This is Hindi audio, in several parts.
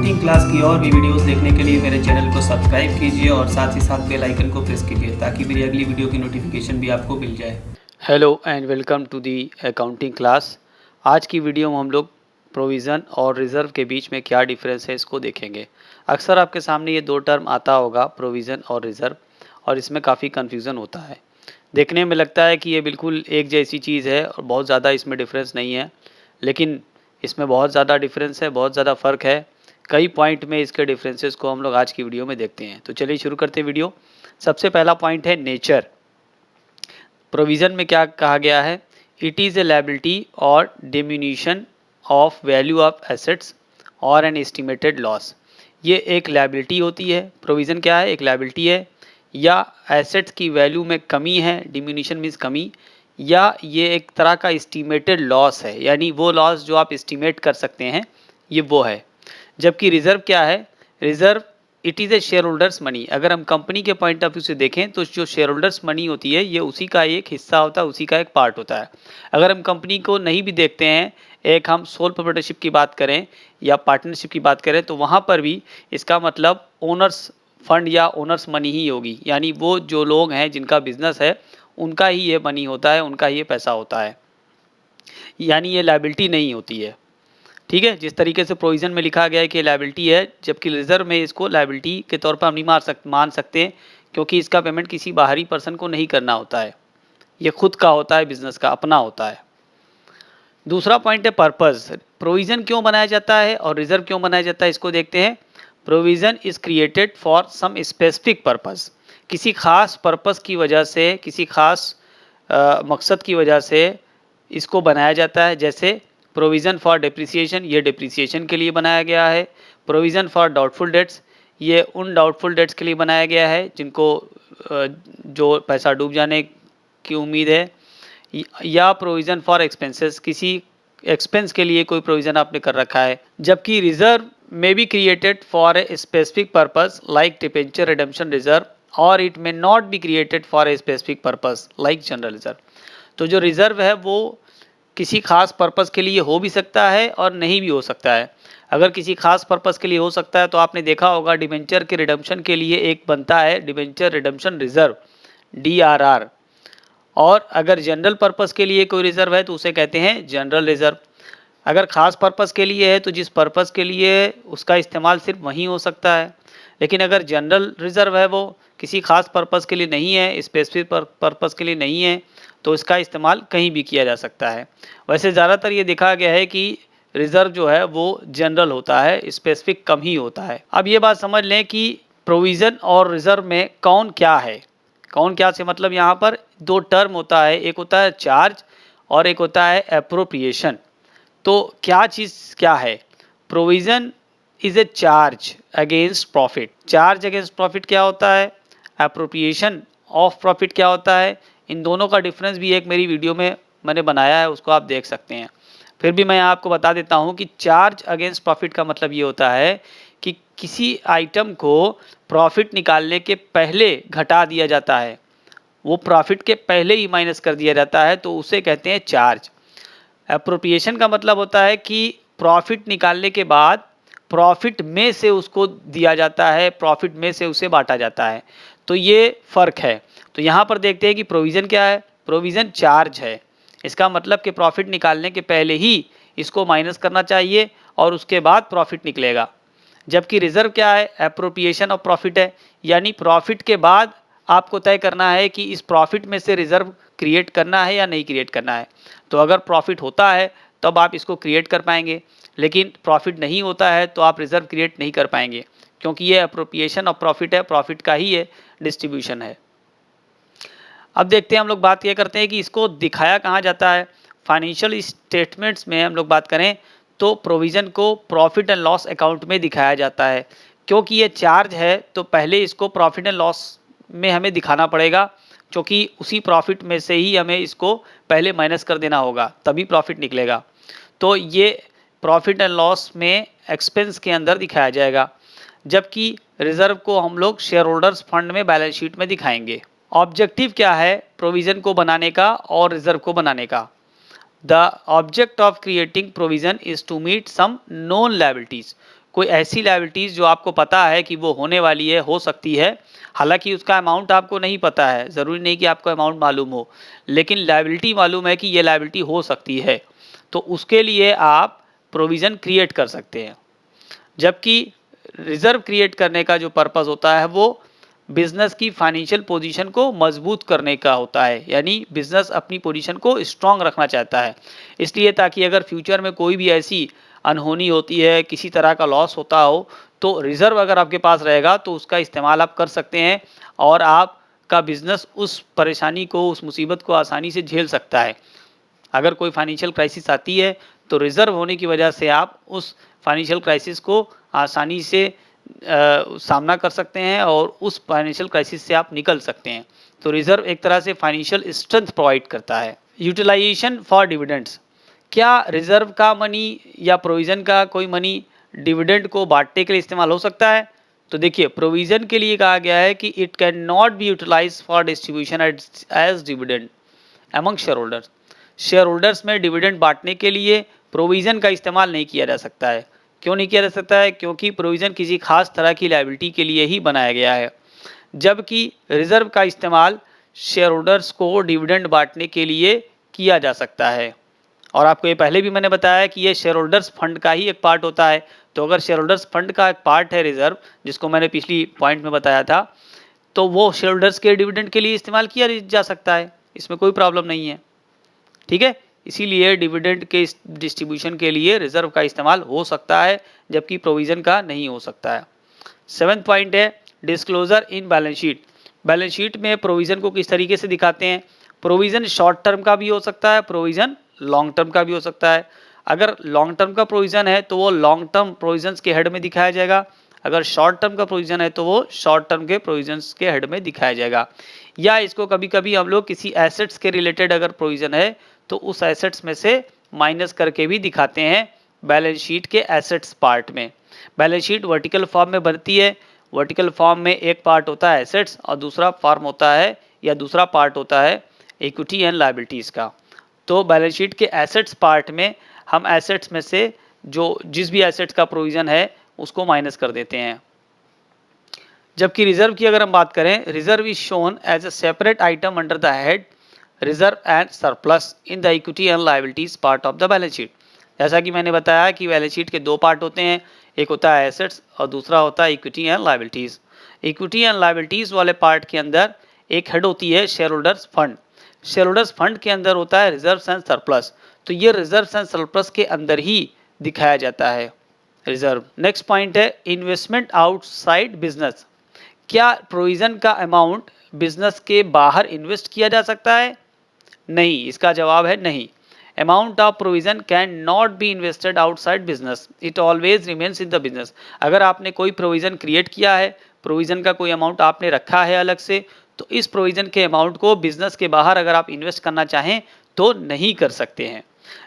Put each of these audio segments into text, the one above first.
अकाउंटिंग क्लास की और भी वीडियोस देखने के लिए मेरे चैनल को सब्सक्राइब कीजिए और साथ ही साथ बेल आइकन को प्रेस कीजिए ताकि मेरी अगली वीडियो की नोटिफिकेशन भी आपको मिल जाए। Hello and welcome to the accounting class. आज की वीडियो में हम लोग प्रोविज़न और रिज़र्व के बीच में क्या डिफरेंस है इसको देखेंगे। अक्सर आपके सामने ये दो टर्म आता होगा, प्रोविज़न और रिज़र्व, और इसमें काफ़ी कन्फ्यूज़न होता है। देखने में लगता है कि ये बिल्कुल एक जैसी चीज़ है और बहुत ज़्यादा इसमें डिफरेंस नहीं है, लेकिन इसमें बहुत ज़्यादा डिफरेंस है, बहुत ज़्यादा फ़र्क है। कई पॉइंट में इसके डिफरेंसेस को हम लोग आज की वीडियो में देखते हैं। तो चलिए शुरू करते हैं वीडियो। सबसे पहला पॉइंट है नेचर। प्रोविज़न में क्या कहा गया है? इट इज़ ए लायबिलिटी और diminution of value of assets और एन एस्टिमेटेड लॉस। ये एक लायबिलिटी होती है। प्रोविज़न क्या है? एक लायबिलिटी है, या एसेट्स की वैल्यू में कमी है, डिमिन्यूशन मीन्स कमी, या ये एक तरह का एस्टिमेटेड लॉस है, यानी वो लॉस जो आप एस्टिमेट कर सकते हैं, ये वो है। जबकि रिज़र्व क्या है? Reserve it is a share holders money. अगर हम कंपनी के पॉइंट ऑफ व्यू से देखें तो जो शेयर होल्डर्स मनी होती है ये उसी का एक हिस्सा होता है, उसी का एक पार्ट होता है। अगर हम कंपनी को नहीं भी देखते हैं, एक हम सोल प्रोप्राइटरशिप की बात करें या पार्टनरशिप की बात करें, तो वहाँ पर भी इसका मतलब ओनर्स फंड या ओनर्स मनी ही होगी, यानी वो जो लोग हैं जिनका बिजनेस है उनका ही ये मनी होता है, उनका ही ये पैसा होता है, यानी ये लायबिलिटी नहीं होती है। ठीक है, जिस तरीके से प्रोविज़न में लिखा गया है कि लायबिलिटी है, जबकि रिज़र्व में इसको लायबिलिटी के तौर पर हम नहीं मान सकते, क्योंकि इसका पेमेंट किसी बाहरी पर्सन को नहीं करना होता है, ये खुद का होता है, बिजनेस का अपना होता है। दूसरा पॉइंट है पर्पस। प्रोविज़न क्यों बनाया जाता है और रिज़र्व क्यों बनाया जाता है, इसको देखते हैं। Provision is created for some specific purpose. किसी खास पर्पस की वजह से, किसी खास मकसद की वजह से इसको बनाया जाता है। जैसे प्रोविज़न फॉर डिप्रिसिएशन, ये डिप्रिसिएशन के लिए बनाया गया है। प्रोविज़न फॉर डाउटफुल डेट्स, ये उन डाउटफुल डेट्स के लिए बनाया गया है जिनको जो पैसा डूब जाने की उम्मीद है। या प्रोविज़न फॉर एक्सपेंसेस, किसी एक्सपेंस के लिए कोई प्रोविज़न आपने कर रखा है। जबकि reserve may be created for a specific purpose like debenture redemption reserve, or it may not be created for a specific purpose like general reserve। तो जो रिज़र्व है वो किसी खास पर्पस के लिए हो भी सकता है और नहीं भी हो सकता है। अगर किसी खास पर्पस के लिए हो सकता है तो आपने देखा होगा डिबेंचर के रिडम्पशन के लिए एक बनता है डिबेंचर रिडम्पशन रिजर्व, DRR। और अगर जनरल पर्पस के लिए कोई रिजर्व है तो उसे कहते हैं जनरल रिजर्व। अगर खास पर्पस के लिए है तो जिस पर्पस के लिए उसका इस्तेमाल सिर्फ वहीं हो सकता है। लेकिन अगर जनरल रिजर्व है, वो किसी खास पर्पस के लिए नहीं है, स्पेसिफिक पर्पस के लिए नहीं है, तो इसका इस्तेमाल कहीं भी किया जा सकता है। वैसे ज़्यादातर ये देखा गया है कि रिजर्व जो है वो जनरल होता है, स्पेसिफिक कम ही होता है। अब ये बात समझ लें कि प्रोविज़न और रिजर्व में कौन क्या है। कौन क्या से मतलब यहाँ पर दो टर्म होता है, एक होता है चार्ज और एक होता है एप्रोप्रिएशन। तो क्या चीज़ क्या है? Provision is a charge against profit. Charge against profit क्या होता है? एप्रोप्रिएशन ऑफ प्रॉफिट क्या होता है? इन दोनों का डिफरेंस भी एक मेरी वीडियो में मैंने बनाया है, उसको आप देख सकते हैं। फिर भी मैं आपको बता देता हूँ कि चार्ज अगेंस्ट प्रॉफिट का मतलब ये होता है कि किसी आइटम को प्रॉफिट निकालने के पहले घटा दिया जाता है, वो प्रॉफिट के पहले ही माइनस कर दिया जाता है, तो उसे कहते हैं चार्ज। एप्रोप्रिएशन का मतलब होता है कि प्रॉफिट निकालने के बाद प्रॉफिट में से उसको दिया जाता है, प्रॉफिट में से उसे बांटा जाता है। तो ये फ़र्क है। तो यहाँ पर देखते हैं कि प्रोविज़न क्या है? प्रोविज़न चार्ज है। इसका मतलब कि प्रॉफिट निकालने के पहले ही इसको माइनस करना चाहिए और उसके बाद प्रॉफिट निकलेगा। जबकि रिज़र्व क्या है? एप्रोप्रिएशन ऑफ प्रॉफिट है, यानी प्रॉफिट के बाद आपको तय करना है कि इस प्रॉफिट में से रिज़र्व क्रिएट करना है या नहीं क्रिएट करना है। तो अगर प्रॉफिट होता है तब आप इसको क्रिएट कर पाएंगे, लेकिन प्रॉफिट नहीं होता है तो आप रिज़र्व क्रिएट नहीं कर पाएंगे, क्योंकि ये एप्रोप्रिएशन ऑफ प्रॉफिट है, प्रॉफिट का ही ये डिस्ट्रीब्यूशन है। अब देखते हैं, हम लोग बात ये करते हैं कि इसको दिखाया कहाँ जाता है। फाइनेंशियल स्टेटमेंट्स में हम लोग बात करें तो प्रोविज़न को प्रॉफिट एंड लॉस अकाउंट में दिखाया जाता है। क्योंकि ये चार्ज है तो पहले इसको प्रॉफिट एंड लॉस में हमें दिखाना पड़ेगा, क्योंकि उसी प्रॉफिट में से ही हमें इसको पहले माइनस कर देना होगा, तभी प्रॉफिट निकलेगा। तो ये प्रॉफिट एंड लॉस में एक्सपेंस के अंदर दिखाया जाएगा, जबकि रिजर्व को हम लोग शेयर होल्डर्स फंड में बैलेंस शीट में दिखाएंगे। ऑब्जेक्टिव क्या है प्रोविज़न को बनाने का और रिजर्व को बनाने का? The object of creating provision is to meet some known liabilities. कोई ऐसी लायबिलिटीज़ जो आपको पता है कि वो होने वाली है, हो सकती है, हालाँकि उसका अमाउंट आपको नहीं पता है, ज़रूरी नहीं कि आपको अमाउंट मालूम हो, लेकिन लायबिलिटी मालूम है कि ये लायबिलिटी हो सकती है, तो उसके लिए आप प्रोविज़न क्रिएट कर सकते हैं। जबकि रिज़र्व क्रिएट करने का जो पर्पस होता है वो बिज़नेस की फाइनेंशियल पोजीशन को मजबूत करने का होता है, यानी बिज़नेस अपनी पोजीशन को स्ट्रॉन्ग रखना चाहता है, इसलिए ताकि अगर फ्यूचर में कोई भी ऐसी अनहोनी होती है, किसी तरह का लॉस होता हो, तो रिज़र्व अगर आपके पास रहेगा तो उसका इस्तेमाल आप कर सकते हैं और आपका बिज़नेस उस परेशानी को, उस मुसीबत को आसानी से झेल सकता है। अगर कोई फाइनेंशियल क्राइसिस आती है तो रिज़र्व होने की वजह से आप उस फाइनेंशियल क्राइसिस को आसानी से सामना कर सकते हैं और उस फाइनेंशियल क्राइसिस से आप निकल सकते हैं। तो रिज़र्व एक तरह से फाइनेंशियल स्ट्रेंथ प्रोवाइड करता है। यूटिलाइजेशन फॉर डिविडेंड्स, क्या रिज़र्व का मनी या प्रोविज़न का कोई मनी डिविडेंड को बांटने के लिए इस्तेमाल हो सकता है? तो देखिए, प्रोविज़न के लिए कहा गया है कि it can not be utilised for distribution as dividend among share holders. Share holders में डिविडेंड बांटने के लिए प्रोविज़न का इस्तेमाल नहीं किया जा सकता है। क्यों नहीं किया जा सकता है? क्योंकि प्रोविज़न किसी खास तरह की लायबिलिटी के लिए ही बनाया गया है, जबकि रिज़र्व का इस्तेमाल शेयर होल्डर्स को डिविडेंड बांटने के लिए किया जा सकता है। और आपको ये पहले भी मैंने बताया कि ये शेयर होल्डर्स फंड का ही एक पार्ट होता है। तो अगर शेयर होल्डर्स फंड का एक पार्ट है रिज़र्व, जिसको मैंने पिछली पॉइंट में बताया था, तो वो शेयर होल्डर्स के डिविडेंड के लिए इस्तेमाल किया जा सकता है, इसमें कोई प्रॉब्लम नहीं है। ठीक है, इसीलिए डिविडेंड के डिस्ट्रीब्यूशन के लिए रिजर्व का इस्तेमाल हो सकता है, जबकि प्रोविज़न का नहीं हो सकता है। 7th पॉइंट है disclosure in balance sheet. Balance sheet में प्रोविज़न को किस तरीके से दिखाते हैं? प्रोविज़न शॉर्ट टर्म का भी हो सकता है, प्रोविज़न लॉन्ग टर्म का भी हो सकता है। अगर लॉन्ग टर्म का प्रोविज़न है तो वो लॉन्ग टर्म प्रोविजंस के हेड में दिखाया जाएगा, अगर शॉर्ट टर्म का प्रोविज़न है तो वो शॉर्ट टर्म के प्रोविजंस के हेड में दिखाया जाएगा। या इसको कभी-कभी हम लोग किसी एसेट्स के रिलेटेड अगर प्रोविज़न है तो उस एसेट्स में से माइनस करके भी दिखाते हैं बैलेंस शीट के एसेट्स पार्ट में। बैलेंस शीट वर्टिकल फॉर्म में बनती है। वर्टिकल फॉर्म में एक पार्ट होता है एसेट्स और दूसरा फॉर्म होता है या दूसरा पार्ट होता है इक्विटी एंड लायबिलिटीज़ का। तो बैलेंस शीट के एसेट्स पार्ट में हम एसेट्स में से जिस भी एसेट्स का प्रोविज़न है उसको माइनस कर देते हैं। जबकि रिजर्व की अगर हम बात करें, reserve is shown as a separate item under the head reserve and surplus in the equity and liabilities part of the balance sheet. जैसा कि मैंने बताया कि बैलेंस शीट के दो पार्ट होते हैं, एक होता है एसेट्स और दूसरा होता है equity and liabilities. Equity and liabilities वाले पार्ट के अंदर एक हेड होती है share holders fund. Share holders fund के अंदर होता है रिजर्व एंड सरप्लस। तो ये रिजर्व एंड सरप्लस के अंदर ही दिखाया जाता है रिजर्व। नेक्स्ट पॉइंट है इन्वेस्टमेंट आउटसाइड बिजनेस। क्या प्रोविज़न का अमाउंट बिजनेस के बाहर इन्वेस्ट किया जा सकता है? नहीं, इसका जवाब है नहीं। Amount of provision can not be invested outside business, it always remains in the business. अगर आपने कोई प्रोविज़न क्रिएट किया है, प्रोविज़न का कोई अमाउंट आपने रखा है अलग से, तो इस प्रोविज़न के अमाउंट को बिजनेस के बाहर अगर आप इन्वेस्ट करना चाहें तो नहीं कर सकते हैं।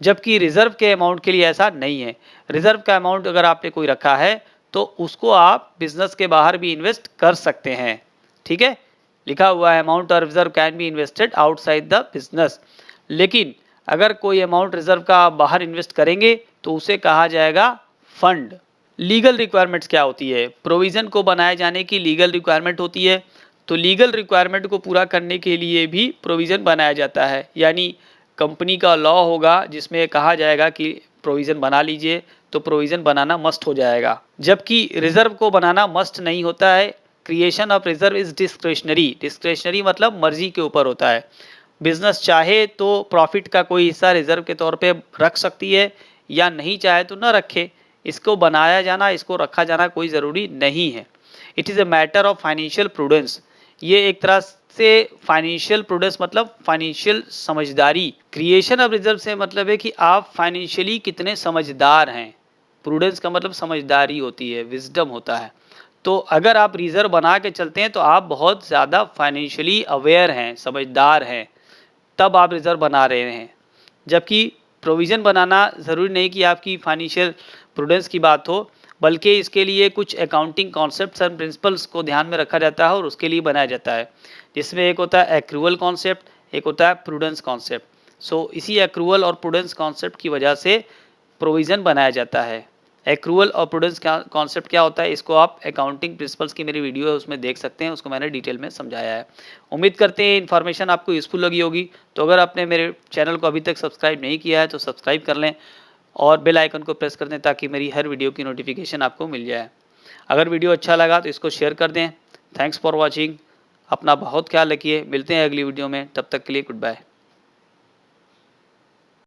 जबकि रिजर्व के अमाउंट के लिए ऐसा नहीं है। रिजर्व का अमाउंट अगर आपने कोई रखा है तो उसको आप बिजनेस के बाहर भी इन्वेस्ट कर सकते हैं। ठीक है, लिखा हुआ है अमाउंट और reserve can be invested outside the business. लेकिन अगर कोई अमाउंट रिजर्व का आप बाहर इन्वेस्ट करेंगे तो उसे कहा जाएगा फंड। लीगल रिक्वायरमेंट्स क्या होती है? प्रोविज़न को बनाए जाने की लीगल रिक्वायरमेंट होती है। तो लीगल रिक्वायरमेंट को पूरा करने के लिए भी प्रोविज़न बनाया जाता है, यानी कंपनी का लॉ होगा जिसमें कहा जाएगा कि प्रोविज़न बना लीजिए, तो प्रोविज़न बनाना मस्ट हो जाएगा। जबकि रिजर्व को बनाना मस्ट नहीं होता है। Creation of reserve is discretionary. Discretionary मतलब मर्जी के ऊपर होता है। बिजनेस चाहे तो प्रॉफिट का कोई हिस्सा रिजर्व के तौर पे रख सकती है या नहीं चाहे तो न रखे। इसको बनाया जाना, इसको रखा जाना कोई ज़रूरी नहीं है। It is a matter of financial prudence. ये एक तरह से फाइनेंशियल प्रूडेंस मतलब फाइनेंशियल समझदारी। क्रिएशन ऑफ रिजर्व से मतलब है कि आप फाइनेंशियली कितने समझदार हैं। प्रूडेंस का मतलब समझदारी होती है, विजडम होता है। तो अगर आप रिजर्व बना के चलते हैं तो आप बहुत ज़्यादा फाइनेंशियली अवेयर हैं, समझदार हैं, तब आप रिजर्व बना रहे हैं। जबकि प्रोविज़न बनाना ज़रूरी नहीं कि आपकी फाइनेंशियल प्रूडेंस की बात हो, बल्कि इसके लिए कुछ अकाउंटिंग कॉन्सेप्ट्स एंड प्रिंसिपल्स को ध्यान में रखा जाता है और उसके लिए बनाया जाता है, जिसमें एक होता है एक्रूअल कॉन्सेप्ट, एक होता है प्रूडेंस कॉन्सेप्ट। सो इसी एक्रूअल और प्रूडेंस कॉन्सेप्ट की वजह से प्रोविज़न बनाया जाता है। एक्रूअल और प्रूडेंस का कॉन्सेप्ट क्या होता है, इसको आप अकाउंटिंग प्रिंसिपल्स की मेरी वीडियो है उसमें देख सकते हैं, उसको मैंने डिटेल में समझाया है। उम्मीद करते हैं इन्फॉर्मेशन आपको यूज़फुल लगी होगी। तो अगर आपने मेरे चैनल को अभी तक सब्सक्राइब नहीं किया है तो सब्सक्राइब कर लें और बेल आइकन को प्रेस कर दें ताकि मेरी हर वीडियो की नोटिफिकेशन आपको मिल जाए। अगर वीडियो अच्छा लगा तो इसको शेयर कर दें। Thanks for watching. अपना बहुत ख्याल रखिए। मिलते हैं अगली वीडियो में, तब तक के लिए गुड बाय।